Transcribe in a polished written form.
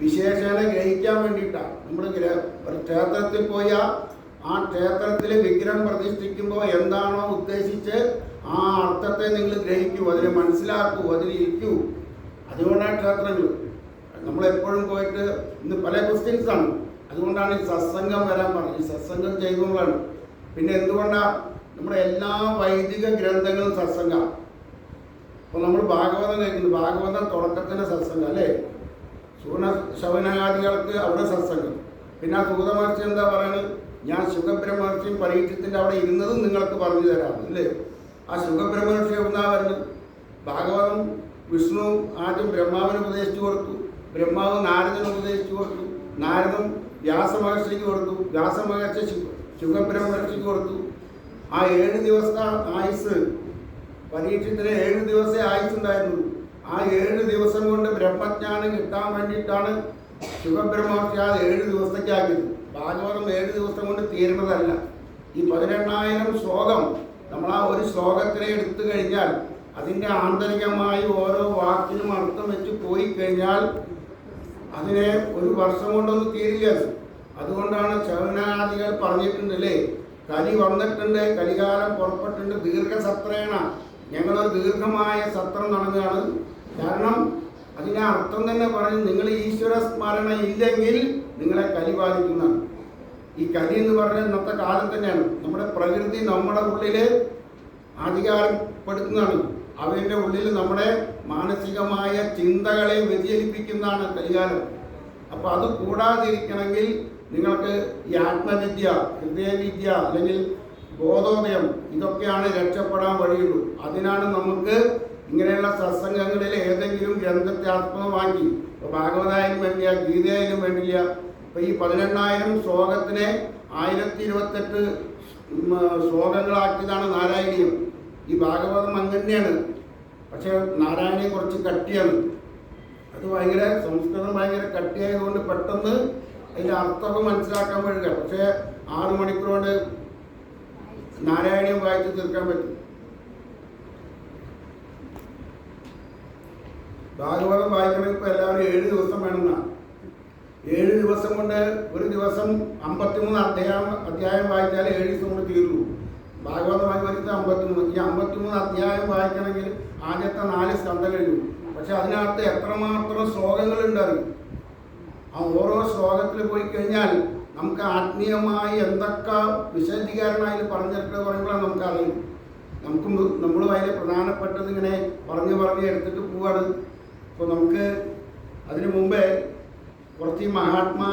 വിശേഷണ ഗ്രഹിക്കാൻ വേണ്ടിയിട്ടാണ്. നമ്മൾ ഒരു ക്ഷേത്രത്തിൽ പോയാൽ ആ ക്ഷേത്രത്തിലെ വിഗ്രഹം പ്രതിഷ്ഠിക്കുമ്പോൾ എന്താണോ ഉദ്ദേശിച്ച് ആ അർത്ഥത്തെ നിങ്ങൾ ഗ്രഹിക്കൂ, അതിനെ മനസ്സിലാക്കൂ, അതിലിരിക്കൂ. അതുകൊണ്ടാണ് ക്ഷേത്രങ്ങൾ. നമ്മളെപ്പോഴും പോയിട്ട് ഇന്ന് പല ക്വസ്റ്റ്യൻസാണ്. അതുകൊണ്ടാണ് ഈ സത്സംഗം വരാൻ പറഞ്ഞത്. ഈ സത്സംഗം ചെയ്യുന്നതാണ്. പിന്നെ എന്തുകൊണ്ടാണ് നമ്മുടെ എല്ലാ വൈദിക ഗ്രന്ഥങ്ങളും സത്സംഗം. അപ്പോൾ നമ്മൾ ഭാഗവതം കേൾക്കുന്നു. ഭാഗവതം തുടക്കത്തിൻ്റെ സത്സംഗം അല്ലേ? ശൗനകാദികൾക്ക് അവിടെ സത്സംഗം. പിന്നെ ആ സൂതമഹർഷി എന്താ പറയുന്നത്? ഞാൻ ശുഖബ്രഹ്മർഷിയും പരീക്ഷത്തിൻ്റെ അവിടെ ഇരുന്നതും നിങ്ങൾക്ക് പറഞ്ഞു തരാം അല്ലേ? ആ ശുഖബ്രഹ്മർഷി എവിടുന്നാ വരുന്നത്? ഭാഗവതം വിഷ്ണു ആദ്യം ബ്രഹ്മാവിന് ഉപദേശിച്ചു കൊടുത്തു, ബ്രഹ്മാവ് നാരദന് ഉപദേശിച്ചു കൊടുത്തു, നാരദം വ്യാസമഹർഷിക്ക് കൊടുത്തു, വ്യാസമഹർഷി ശുഖബ്രഹ്മർഷിക്ക് കൊടുത്തു. ആ 7 ദിവസത്തെ ആയുസ്, പരീക്ഷത്തിന് 7 ദിവസമേ ആയുസ് ഉണ്ടായിരുന്നു. ആ 7 ദിവസം കൊണ്ട് ബ്രഹ്മജ്ഞാനം കിട്ടാൻ വേണ്ടിയിട്ടാണ് ശുഖബ്രഹ്മർഷി ആ 7 ദിവസത്തേക്ക് ആക്കിയത്. ഭാഗവതം 7 ദിവസം കൊണ്ട് തീരുന്നതല്ല. ഈ 18,000 ശ്ലോകം നമ്മൾ ആ ഒരു ശ്ലോകത്തിനെ എടുത്തു കഴിഞ്ഞാൽ അതിൻ്റെ ആന്തരികമായി ഓരോ വാക്കിനും അർത്ഥം വെച്ച് പോയി കഴിഞ്ഞാൽ അതിനെ ഒരു വർഷം കൊണ്ടൊന്നും തീരില്ല. അതുകൊണ്ടാണ് ശൗനകാദികൾ പറഞ്ഞിട്ടുണ്ടല്ലേ, കലി വന്നിട്ടുണ്ട്, കലികാലം പുറപ്പെട്ടിട്ടുണ്ട്, ദീർഘസത്രേണ, ഞങ്ങളൊരു ദീർഘമായ സത്രം നടന്നതാണ്. കാരണം അതിൻ്റെ അർത്ഥം തന്നെ പറഞ്ഞു, നിങ്ങൾ ഈശ്വര സ്മരണ ഇല്ലെങ്കിൽ നിങ്ങളെ കലി ബാധിക്കുന്നതാണ്. ഈ കലി എന്ന് പറഞ്ഞാൽ ഇന്നത്തെ കാലം തന്നെയാണ്. നമ്മുടെ പ്രകൃതി നമ്മുടെ ഉള്ളിൽ അധികാരപ്പെടുത്തുന്നതാണ്. അവരുടെ ഉള്ളിൽ നമ്മുടെ മാനസികമായ ചിന്തകളെ വ്യതിചലിപ്പിക്കുന്നതാണ് കലികാലം. അപ്പോൾ അത് കൂടാതിരിക്കണമെങ്കിൽ നിങ്ങൾക്ക് ഈ ആത്മവിദ്യ, ഹൃദയവിദ്യ അല്ലെങ്കിൽ ബോധോദയം, ഇതൊക്കെയാണ് രക്ഷപ്പെടാൻ വഴിയുള്ളൂ. അതിനാണ് നമുക്ക് ഇങ്ങനെയുള്ള സത്സംഗങ്ങളിൽ ഏതെങ്കിലും ഗ്രന്ഥത്തെ ആത്മമാക്കി, ഇപ്പോൾ ഭാഗവതായാലും വേണ്ടില്ല, ഗീതയായാലും വേണ്ടില്ല. ഇപ്പോൾ ഈ 18,000 ശ്ലോകത്തിനെ 1028 ശ്ലോകങ്ങളാക്കിയതാണ് നാരായണീയം. ഈ ഭാഗവതം അങ്ങനെയാണ്. പക്ഷേ നാരായണീയം കുറച്ച് കട്ടിയാണ്. അത് സംസ്കൃതം ഭയങ്കര കട്ടിയായതുകൊണ്ട് പെട്ടെന്ന് അതിൻ്റെ അർത്ഥമൊക്കെ മനസ്സിലാക്കാൻ പറ്റില്ല. പക്ഷേ 6 മണിക്കൂർ കൊണ്ട് നാരായണീയം വായിച്ച് തീർക്കാൻ പറ്റും. ഭാഗവതം വായിക്കണമെങ്കിൽ ഇപ്പോൾ എല്ലാവരും 7 ദിവസം വേണമെന്നാണ്. 7 ദിവസം കൊണ്ട് ഒരു ദിവസം 53 അധ്യായം വായിച്ചാൽ 7 ദിവസം കൊണ്ട് തീരുള്ളൂ. ഭാഗവതം വായിക്കുന്നത് 53. ഈ 53 അധ്യായം വായിക്കണമെങ്കിൽ ആദ്യത്തെ 4 സ്കന്ധം കഴിഞ്ഞു. പക്ഷെ അതിനകത്ത് എത്രമാത്രം ശ്ലോകങ്ങളുണ്ടാകും. ആ ഓരോ ശ്ലോകത്തിൽ പോയി കഴിഞ്ഞാൽ നമുക്ക് ആത്മീയമായി എന്തൊക്കെ വിശദീകരണമായി പറഞ്ഞിട്ട് പറയുമ്പോഴാണ് നമുക്കറിയും. നമ്മളും അതിൽ പ്രധാനപ്പെട്ടത് ഇങ്ങനെ പറഞ്ഞ് എടുത്തിട്ട് പോവാണ്. അപ്പോൾ നമുക്ക് അതിനു മുമ്പേ കുറച്ച് മഹാത്മാ